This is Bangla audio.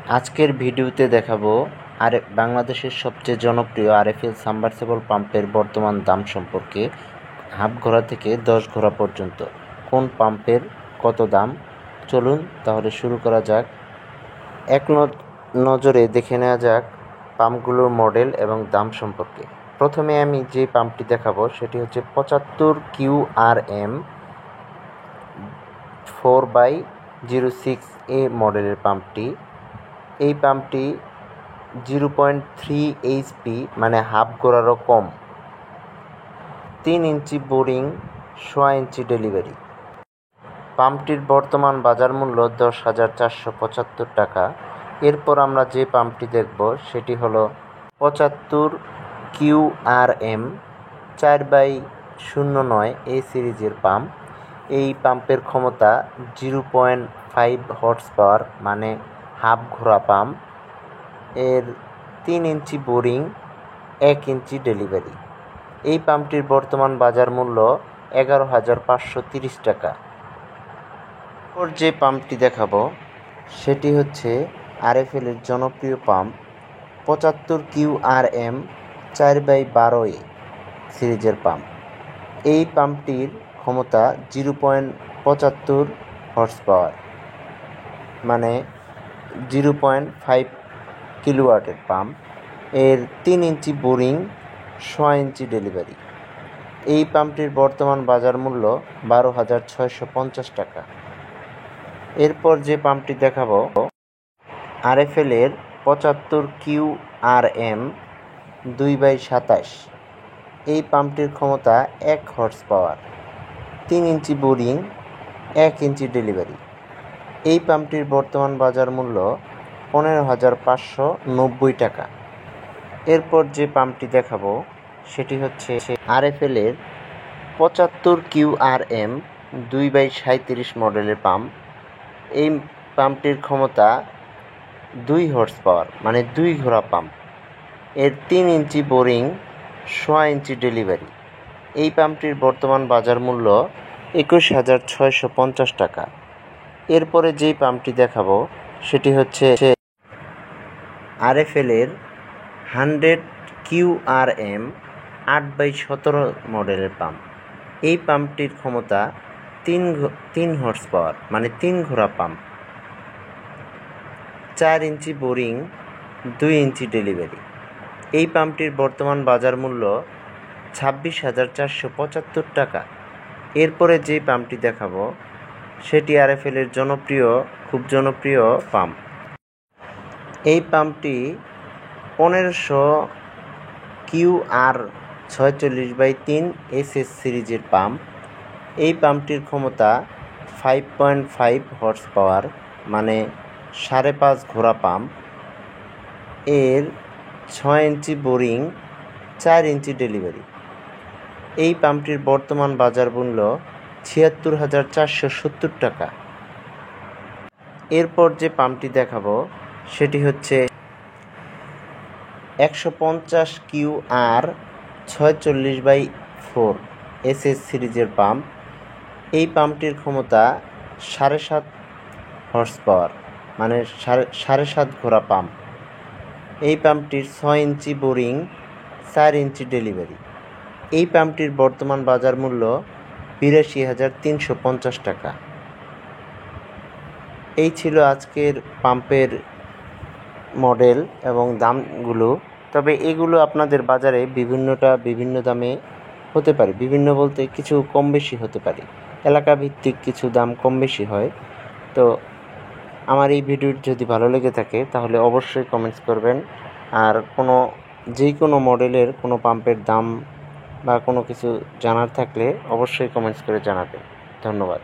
আজকের ভিডিওতে দেখাবো বাংলাদেশের সবচেয়ে জনপ্রিয় আরএফএল সাবমার্সিবল পাম্পের বর্তমান দাম সম্পর্কে। হাফ ঘোড়া থেকে 10 ঘোড়া পর্যন্ত কোন পাম্পের কত দাম, চলুন তাহলে শুরু করা যাক। এক নজরে দেখে নেওয়া যাক পাম্পগুলোর মডেল এবং দাম সম্পর্কে। প্রথমে আমি যে পাম্পটি দেখাবো সেটি হচ্ছে 75 QRM 4x06A মডেলের পাম্পটি। এই পাম্পটি 0.3 HP মানে হাফ ঘোড়ারও কম, 3 ইঞ্চি বোরিং, 1.5 ইঞ্চি ডেলিভারি। পাম্পটির বর্তমান বাজার মূল্য 10,475 টাকা। এরপর আমরা যে পাম্পটি দেখব সেটি হলো 75 QRM 4x09 এই সিরিজের পাম্প। এই পাম্পের ক্ষমতা 0.5 হর্স পাওয়ার মানে হাফ ঘোড়া পাম্প। এর 3 ইঞ্চি বোরিং, 1 ইঞ্চি ডেলিভারি। এই পাম্পটির বর্তমান বাজার মূল্য 11,530 টাকা। এরপর যে পাম্পটি দেখাবো সেটি হচ্ছে আরএফএলের জনপ্রিয় পাম্প 75 QRM 4x12A সিরিজের পাম্প। এই পাম্পটির ক্ষমতা 0.75 হর্স পাওয়ার মানে 0.5 কিলোওয়াটের পাম্প। এর 3 ইঞ্চি বোরিং, 1.5 ইঞ্চি ডেলিভারি। এই পাম্পটির বর্তমান বাজার মূল্য 12,650 টাকা। এরপর যে পাম্পটি দেখাবো আরএফএলের 75 QRM 2x27। এই পাম্পটির ক্ষমতা 1 হর্স পাওয়ার, 3 ইঞ্চি বোরিং, 1 ইঞ্চি ডেলিভারি। এই পাম্পটির বর্তমান বাজার মূল্য 15,590 টাকা। এরপর যে পাম্পটি দেখাবো সেটি হচ্ছে আরএফএলের 75 QRM 2x37 মডেলের পাম্প। এই পাম্পটির ক্ষমতা 2 হর্স পাওয়ার মানে 2 ঘোড়া পাম্প। এর 3 ইঞ্চি বোরিং, 1.5 ইঞ্চি ডেলিভারি। এই পাম্পটির বর্তমান বাজার মূল্য 21,650 টাকা। এরপরে যেই পাম্পটি দেখাবো সেটি হচ্ছে আরএফএলের 100 QRM 8x17 মডেলের পাম্প। এই পাম্পটির ক্ষমতা 3 হর্স পাওয়ার মানে 3 ঘোড়া পাম্প, 4 ইঞ্চি বোরিং, 2 ইঞ্চি ডেলিভারি। এই পাম্পটির বর্তমান বাজার মূল্য 26,475 টাকা। এরপরে যে পাম্পটি দেখাবো সেটি আরএফএলের খুব জনপ্রিয় পাম্প। এই পাম্পটি 1500 QR 46/3 SS সিরিজের পাম্প। এই পাম্পটির ক্ষমতা 5.5 হর্স পাওয়ার মানে 5.5 ঘোড়া পাম্প। এর 6 ইঞ্চি বোরিং, 4 ইঞ্চি ডেলিভারি। এই পাম্পটির বর্তমান বাজার মূল্য 76,470 টাকা। এরপর যে পাম্পটি দেখাবো সেটি হচ্ছে 150 QR 46/4 SS সিরিজের পাম্প। এই পাম্পটির ক্ষমতা 7.5 হর্স পাওয়ার মানে 7.5 ঘোড়া পাম্প। এই পাম্পটির 6 ইঞ্চি বোরিং, 4 ইঞ্চি ডেলিভারি। এই পাম্পটির বর্তমান বাজার মূল্য 82,350 টাকা। এই ছিল আজকের পাম্পের মডেল এবং দামগুলো। তবে এগুলো আপনাদের বাজারে বিভিন্ন দামে হতে পারে, বিভিন্ন বলতে কিছু কম বেশি হতে পারে, এলাকা ভিত্তিক কিছু দাম কম বেশি হয়। তো আমার এই ভিডিওটি যদি ভালো লেগে থাকে তাহলে অবশ্যই কমেন্টস করবেন। আর যে কোনো মডেলের কোনো পাম্পের দাম বা কোনো কিছু জানার থাকলে অবশ্যই কমেন্টস করে জানাবেন। ধন্যবাদ।